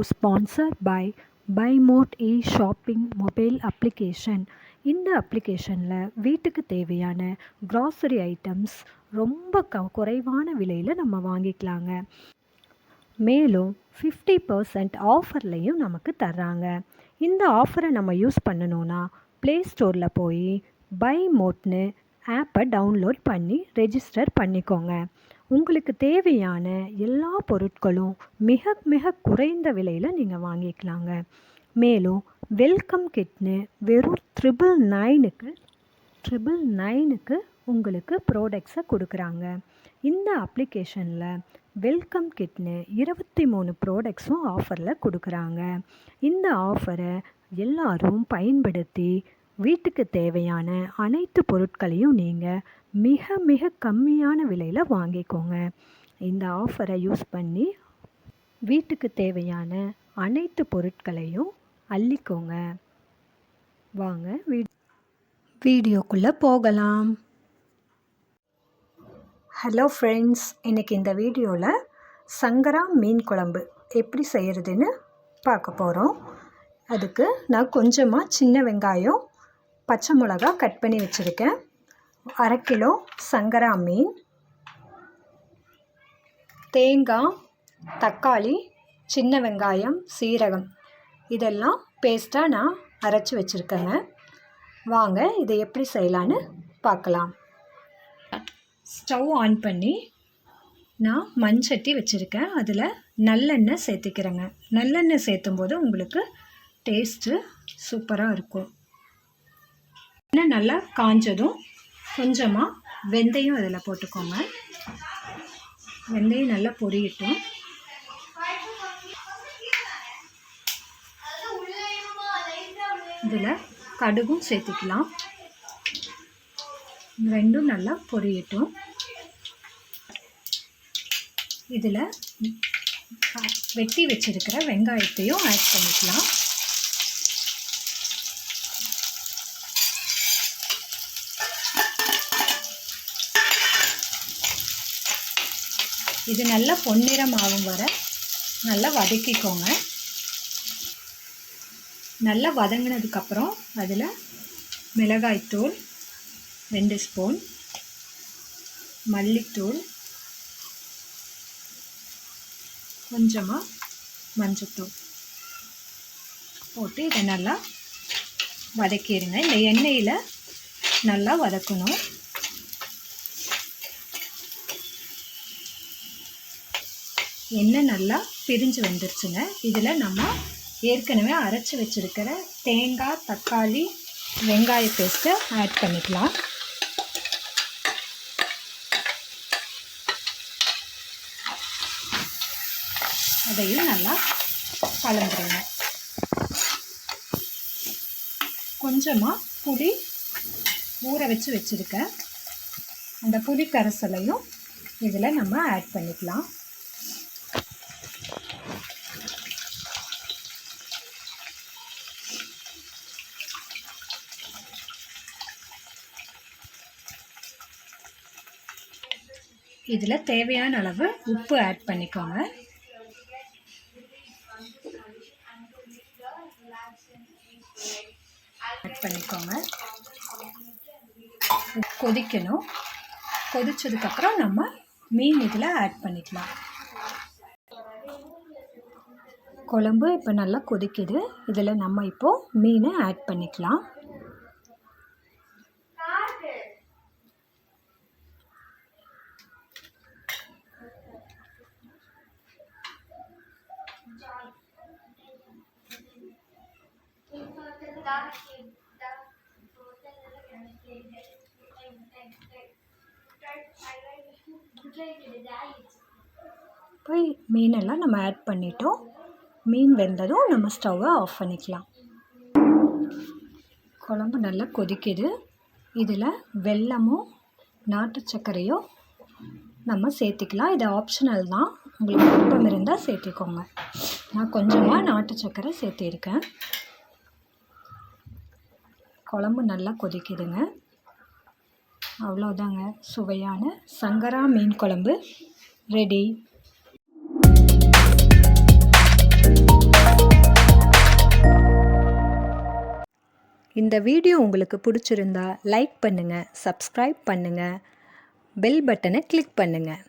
Sponsored by பைமோட் shopping mobile application. இந்த அப்ளிகேஷனில் வீட்டுக்கு தேவையான க்ராசரி ஐட்டம்ஸ் ரொம்ப குறைவான விலையில் நம்ம வாங்கிக்கலாங்க. மேலும் 50% ஆஃபர்லையும் நமக்கு தர்றாங்க. இந்த ஆஃபரை நம்ம யூஸ் பண்ணணுன்னா ப்ளே ஸ்டோரில் போய் பைமோட்னு ஆப்பை டவுன்லோட் பண்ணி ரெஜிஸ்டர் பண்ணிக்கோங்க. உங்களுக்கு தேவையான எல்லா பொருட்களும் மிக மிக குறைந்த விலையில் நீங்கள் வாங்கிக்கலாங்க. மேலும் வெல்கம் கிட்னு வெறும் 999க்கு உங்களுக்கு ப்ராடக்ட்ஸை கொடுக்குறாங்க. இந்த அப்ளிகேஷனில் வெல்கம் கிட்னு 23 ப்ராடக்ட்ஸும் ஆஃபரில் கொடுக்குறாங்க. இந்த ஆஃபரை எல்லாரும் பயன்படுத்தி வீட்டுக்கு தேவையான அனைத்து பொருட்களையும் நீங்கள் மிக மிக கம்மியான விலையில் வாங்கிக்கோங்க. இந்த ஆஃபரை யூஸ் பண்ணி வீட்டுக்கு தேவையான அனைத்து பொருட்களையும் அள்ளிக்கோங்க. வாங்க வீடியோக்குள்ளே போகலாம். ஹலோ ஃப்ரெண்ட்ஸ், இன்றைக்கி இந்த வீடியோவில் சங்கரா மீன் குழம்பு எப்படி செய்கிறதுன்னு பார்க்க போகிறோம். அதுக்கு நான் கொஞ்சமாக சின்ன வெங்காயம், பச்சை மிளகா கட் பண்ணி வச்சுருக்கேன். 1/2 கிலோ சங்கரா மீன், தேங்காய், தக்காளி, சின்ன வெங்காயம், சீரகம் இதெல்லாம் பேஸ்ட்டாக நான் அரைச்சி வச்சுருக்கேங்க. வாங்க இதை எப்படி செய்யலான்னு பார்க்கலாம். ஸ்டவ் ஆன் பண்ணி நான் மண்சட்டி வச்சுருக்கேன். அதில் நல்லெண்ணெய் சேர்த்துக்கிறேங்க. நல்லெண்ணெய் சேர்த்தும் போது உங்களுக்கு டேஸ்ட்டு சூப்பராக இருக்கும். எண்ணெய் நல்லா காஞ்சதும் கொஞ்சமாக வெந்தயம் அதில் போட்டுக்கோங்க. வெந்தயம் நல்லா பொரியட்டும். இதில் கடுகும் சேர்த்துக்கலாம். ரெண்டும் நல்லா பொரியட்டும். இதில் வெட்டி வச்சிருக்கிற வெங்காயத்தையும் ஆட் பண்ணிக்கலாம். இது நல்லா பொன்னிறம் ஆகும் வரை நல்லா வதக்கிக்கோங்க. நல்லா வதங்கினதுக்கப்புறம் அதில் மிளகாய்த்தூள் 2 ஸ்பூன், மல்லித்தூள், கொஞ்சமாக மஞ்சத்தூள் போட்டு இதை நல்லா வதக்கிடுங்க. இந்த எண்ணெயில் நல்லா வதக்கணும். எண்ணெய் நல்லா பிரிஞ்சு வந்துருச்சுங்க. இதில் நம்ம ஏற்கனவே அரைச்சி வச்சுருக்கிற தேங்காய், தக்காளி, வெங்காய பேஸ்ட்டை ஆட் பண்ணிக்கலாம். அதையும் நல்லா கலந்துருங்க. கொஞ்சமாக புளி ஊற வச்சுருக்கேன். அந்த புளி கரைசலையும் இதில் நம்ம ஆட் பண்ணிக்கலாம். இதில் தேவையான அளவு உப்பு ஆட் பண்ணிக்கோங்க. கொதிக்கணும். கொதிச்சதுக்கப்புறம் நம்ம மீன் இதில் ஆட் பண்ணிக்கலாம். குழம்பு இப்போ நல்லா கொதிக்குது. இதில் நம்ம இப்போது மீனை ஆட் பண்ணிக்கலாம். இப்போ மீனெல்லாம் நம்ம ஆட் பண்ணிட்டோம். மீன் வெந்ததும் நம்ம ஸ்டவ்வை ஆஃப் பண்ணிக்கலாம். குழம்பு நல்லா கொதிக்குது. இதில் வெல்லமும் நாட்டு சர்க்கரையும் நம்ம சேர்த்திக்கலாம். இது ஆப்ஷனல் தான், உங்களுக்கு விருப்பம் இருந்தால் சேர்த்திக்கோங்க. நான் கொஞ்சமாக நாட்டு சர்க்கரை சேர்த்திருக்கேன். குழம்பு நல்லா கொதிக்குதுங்க. அவ்வளோதாங்க, சுவையான சங்கரா மீன் குழம்பு ரெடி. இந்த வீடியோ உங்களுக்கு பிடிச்சிருந்தா லைக் பண்ணுங்கள், சப்ஸ்கிரைப் பண்ணுங்கள், பெல் பட்டனை கிளிக் பண்ணுங்கள்.